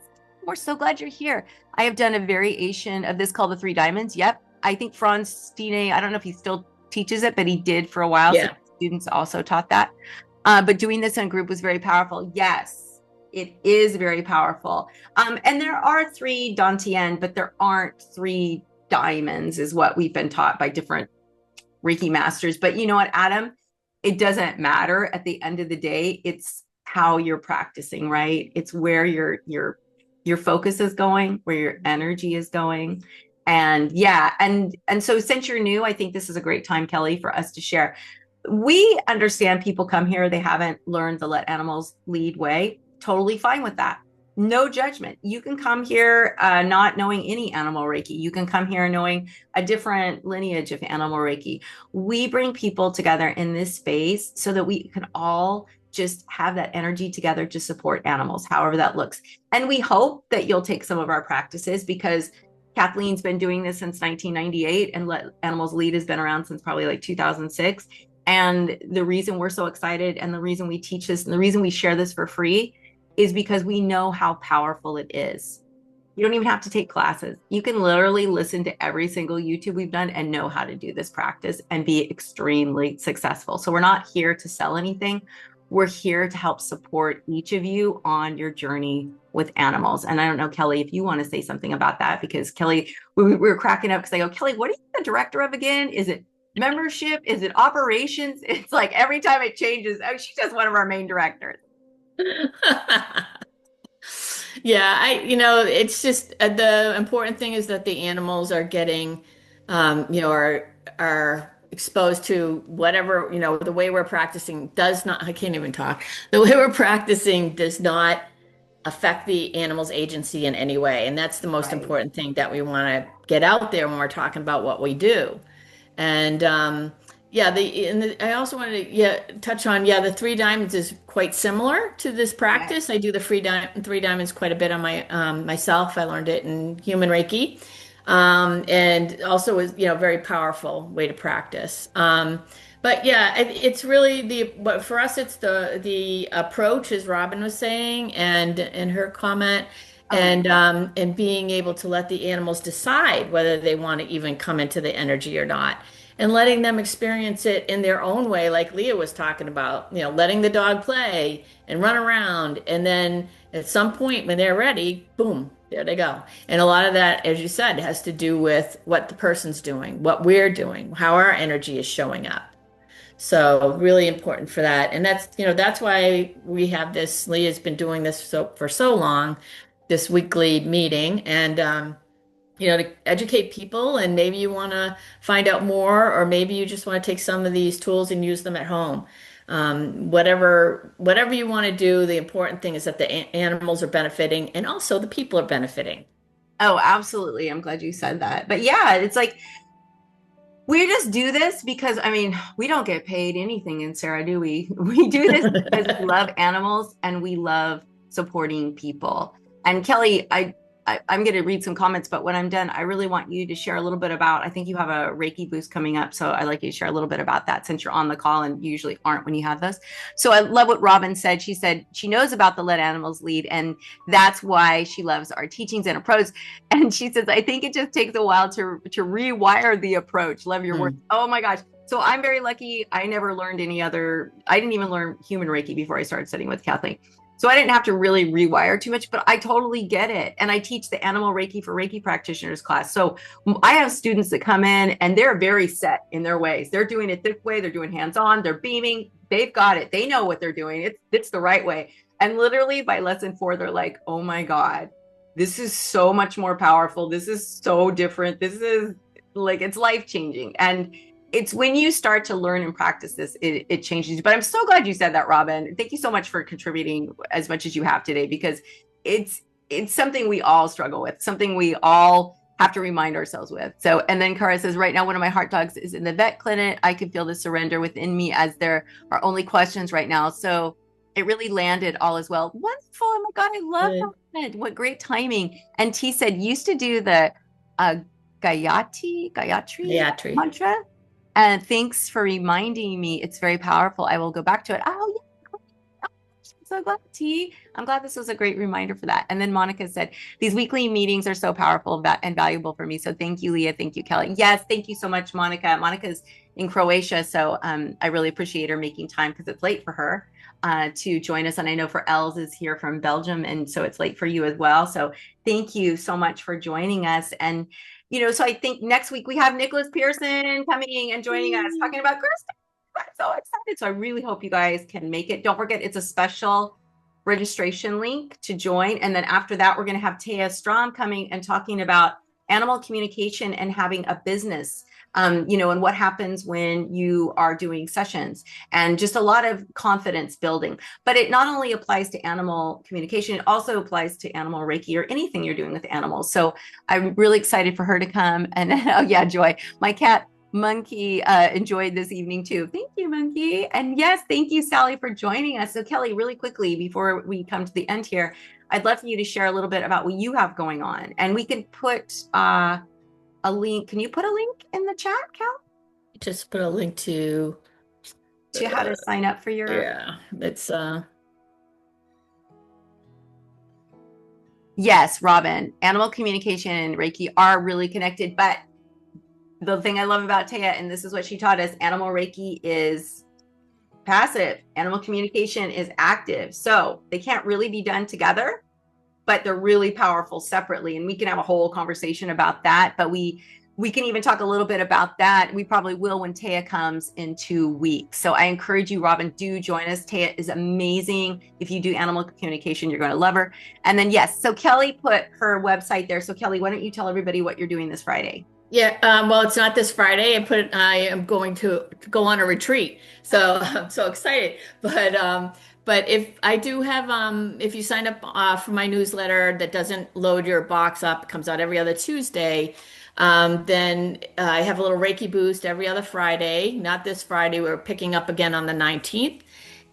we're so glad you're here. I have done a variation of this called the 3 diamonds. Yep. I think Franz Stine, I don't know if he still teaches it, but he did for a while. Yeah. So students also taught that. But doing this in a group was very powerful. Yes, it is very powerful. And there are 3 Dantian, but there aren't 3 diamonds is what we've been taught by different Reiki masters. But you know what, Adam? It doesn't matter at the end of the day. It's how you're practicing, right? It's where your focus is going, where your energy is going. And yeah, and so since you're new, I think this is a great time, Kelly, for us to share. We understand people come here, they haven't learned the let animals lead way. Totally fine with that. No judgment. You can come here not knowing any animal Reiki. You can come here knowing a different lineage of animal Reiki. We bring people together in this space so that we can all just have that energy together to support animals, however that looks. And we hope that you'll take some of our practices, because Kathleen's been doing this since 1998 and Let Animals Lead has been around since probably like 2006. And the reason we're so excited and the reason we teach this and the reason we share this for free is because we know how powerful it is. You don't even have to take classes. You can literally listen to every single YouTube we've done and know how to do this practice and be extremely successful. So we're not here to sell anything. We're here to help support each of you on your journey with animals. And I don't know, Kelly, if you want to say something about that, because Kelly, we were cracking up because I go, Kelly, what are you the director of again? Is it membership? Is it operations? It's like every time it changes. Oh, she's just one of our main directors. Yeah, it's just the important thing is that the animals are getting, are exposed to whatever, the way we're practicing does not, I can't even talk. The way we're practicing does not affect the animal's agency in any way. And that's the most important thing that we want to get out there when we're talking about what we do. And I also wanted to touch on the 3 diamonds is quite similar to this practice. I do the 3 diamonds quite a bit on my myself. I learned it in human Reiki, and also is very powerful way to practice. But yeah, it's really but for us it's the approach, as Robin was saying, and in her comment. And being able to let the animals decide whether they want to even come into the energy or not, and letting them experience it in their own way, like Leah was talking about, letting the dog play and run around. And then at some point when they're ready, boom, there they go. And a lot of that, as you said, has to do with what the person's doing, what we're doing, how our energy is showing up. So really important for that. And that's why we have this, Leah's been doing this for so long, this weekly meeting, and to educate people. And maybe you want to find out more, or maybe you just want to take some of these tools and use them at home. Whatever you want to do, the important thing is that the animals are benefiting and also the people are benefiting. Oh, absolutely. I'm glad you said that. But yeah, it's like we just do this because, we don't get paid anything in Sarah, do we? We do this because we love animals and we love supporting people. And Kelly, I'm going to read some comments, but when I'm done, I really want you to share a little bit about, I think you have a Reiki boost coming up. So I'd like you to share a little bit about that since you're on the call and you usually aren't when you have those. So I love what Robin said. She said she knows about the Let Animals Lead, and that's why she loves our teachings and approach. And she says, I think it just takes a while to rewire the approach. Love your words. Mm. Oh my gosh. So I'm very lucky. I never learned I didn't even learn human Reiki before I started studying with Kathleen. So I didn't have to really rewire too much, but I totally get it. And I teach the Animal Reiki for Reiki practitioners class. So I have students that come in and they're very set in their ways. They're doing it this way. They're doing hands-on. They're beaming. They've got it. They know what they're doing. It's the right way. And literally by lesson 4, they're like, oh my God, this is so much more powerful. This is so different. This is like, it's life-changing. And it's when you start to learn and practice this, it changes. But I'm so glad you said that, Robin. Thank you so much for contributing as much as you have today, because it's something we all struggle with, something we all have to remind ourselves with. So, and then Kara says, right now, one of my heart dogs is in the vet clinic. I can feel the surrender within me as there are only questions right now. So it really landed all as well. Wonderful. Oh my God, I love that. What great timing. And T said, used to do the Gayatri Gayatri. mantra. And thanks for reminding me. It's very powerful. I will go back to it. Oh, yeah. I'm so glad, T. I'm glad this was a great reminder for that. And then Monica said, these weekly meetings are so powerful and valuable for me. So thank you, Leah. Thank you, Kelly. Yes, thank you so much, Monica. Monica's in Croatia. So I really appreciate her making time because it's late for her to join us. And I know for Els is here from Belgium. And so it's late for you as well. So thank you so much for joining us. And so I think next week we have Nicholas Pearson coming and joining us, talking about Kristen. I'm so excited. So I really hope you guys can make it. Don't forget, it's a special registration link to join. And then after that, we're going to have Taya Strom coming and talking about animal communication and having a business, and what happens when you are doing sessions, and just a lot of confidence building. But it not only applies to animal communication, it also applies to animal Reiki or anything you're doing with animals. So I'm really excited for her to come. And oh yeah, Joy, my cat Monkey enjoyed this evening too. Thank you, Monkey. And yes, thank you, Sally, for joining us. So Kelly, really quickly, before we come to the end here, I'd love for you to share a little bit about what you have going on. And we can put a link. Can you put a link in the chat, Cal? Just put a link to how to sign up for your... Yeah, it's Yes, Robin, animal communication and Reiki are really connected. But the thing I love about Taya, and this is what she taught us, animal Reiki is passive. Animal communication is active. So they can't really be done together, but they're really powerful separately. And we can have a whole conversation about that. But we can even talk a little bit about that. We probably will when Taya comes in 2 weeks. So I encourage you, Robin, do join us. Taya is amazing. If you do animal communication, you're going to love her. And then, yes, so Kelly put her website there. So Kelly, why don't you tell everybody what you're doing this Friday? Yeah, well, it's not this Friday. I am going to go on a retreat, so I'm so excited. But if I do have, if you sign up for my newsletter that doesn't load your box up, it comes out every other Tuesday. Then I have a little Reiki boost every other Friday. Not this Friday. We're picking up again on the 19th.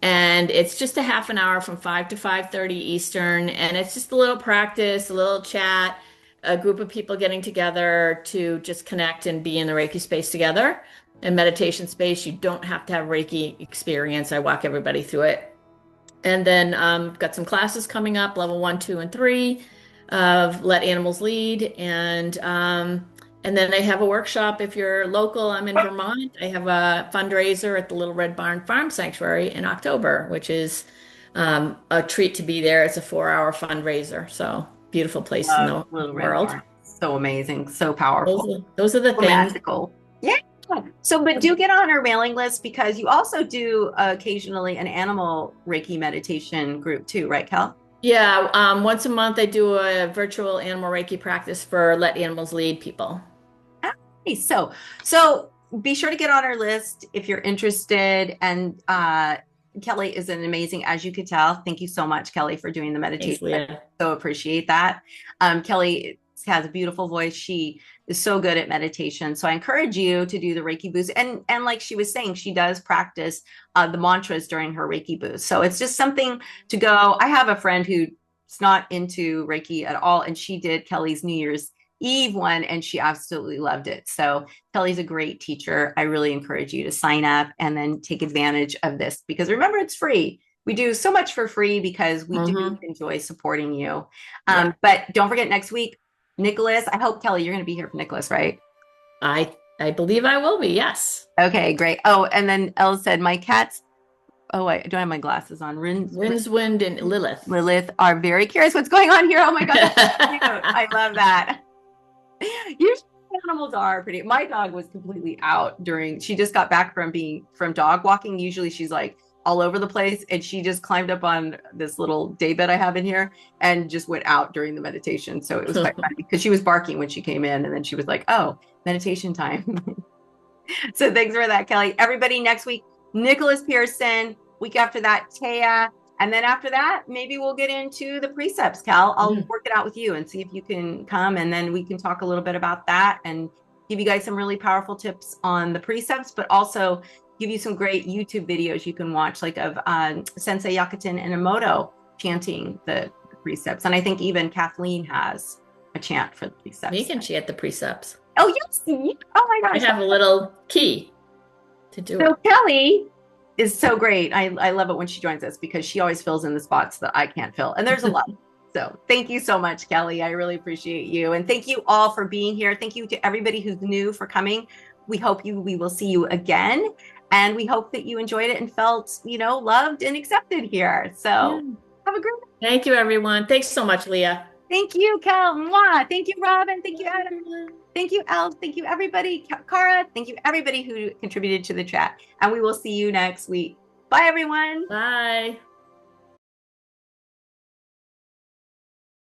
And it's just a half an hour from 5 to 5:30 Eastern. And it's just a little practice, a little chat, a group of people getting together to just connect and be in the Reiki space together. And meditation space, you don't have to have Reiki experience. I walk everybody through it. And then got some classes coming up, level 1, 2, and 3 of Let Animals Lead. And then I have a workshop if you're local. I'm in Vermont. I have a fundraiser at the Little Red Barn Farm Sanctuary in October, which is a treat to be there. It's a 4-hour fundraiser. So beautiful place in the Little Red world. Barn. So amazing, so powerful. Those are the so things. Magical. Yeah. So, but do get on our mailing list, because you also do occasionally an animal Reiki meditation group too, right, Cal? Yeah, once a month I do a virtual animal Reiki practice for Let Animals Lead people. Okay, so be sure to get on our list if you're interested. And Kelly is an amazing, as you could tell. Thank you so much, Kelly, for doing the meditation. Thanks, Leah. So appreciate that. Kelly has a beautiful voice. She is so good at meditation. So I encourage you to do the Reiki boost. And like she was saying, she does practice the mantras during her Reiki boost. So it's just something to go. I have a friend who not into Reiki at all. And she did Kelly's New Year's Eve one and she absolutely loved it. So Kelly's a great teacher. I really encourage you to sign up and then take advantage of this because remember, it's free. We do so much for free because we do enjoy supporting you. Yeah. But don't forget next week, Nicholas, I hope Kelly, you're going to be here for Nicholas, right? I believe I will be. Yes. Okay, great. Oh, and then Elle said, my cats, oh, I don't have my glasses on. Wind, and Lilith. Lilith are very curious what's going on here. Oh my God, that's so cute. I love that. Usually animals are pretty. My dog was completely out she just got back from dog walking. Usually she's like all over the place. And she just climbed up on this little day bed I have in here and just went out during the meditation. So it was quite funny because she was barking when she came in and then she was like, oh, meditation time. So thanks for that, Kelly. Everybody next week, Nicholas Pearson. Week after that, Taya. And then after that, maybe we'll get into the precepts, Cal. I'll work it out with you and see if you can come. And then we can talk a little bit about that and give you guys some really powerful tips on the precepts, but also give you some great YouTube videos you can watch, like of Sensei Yakutin and Emoto chanting the precepts. And I think even Kathleen has a chant for the precepts. You can chant the precepts. Oh, yes. Oh my gosh. I have a little key to do it. So Kelly is so great. I love it when she joins us because she always fills in the spots that I can't fill. And there's a lot. So thank you so much, Kelly. I really appreciate you. And thank you all for being here. Thank you to everybody who's new for coming. We will see you again. And we hope that you enjoyed it and felt, loved and accepted here. So have a great night. Thank you, everyone. Thanks so much, Leah. Thank you, Kel. Mwah. Thank you, Robin. Thank you, Adam. Thank you, Elle. Thank you, everybody. Cara, thank you, everybody who contributed to the chat. And we will see you next week. Bye, everyone. Bye.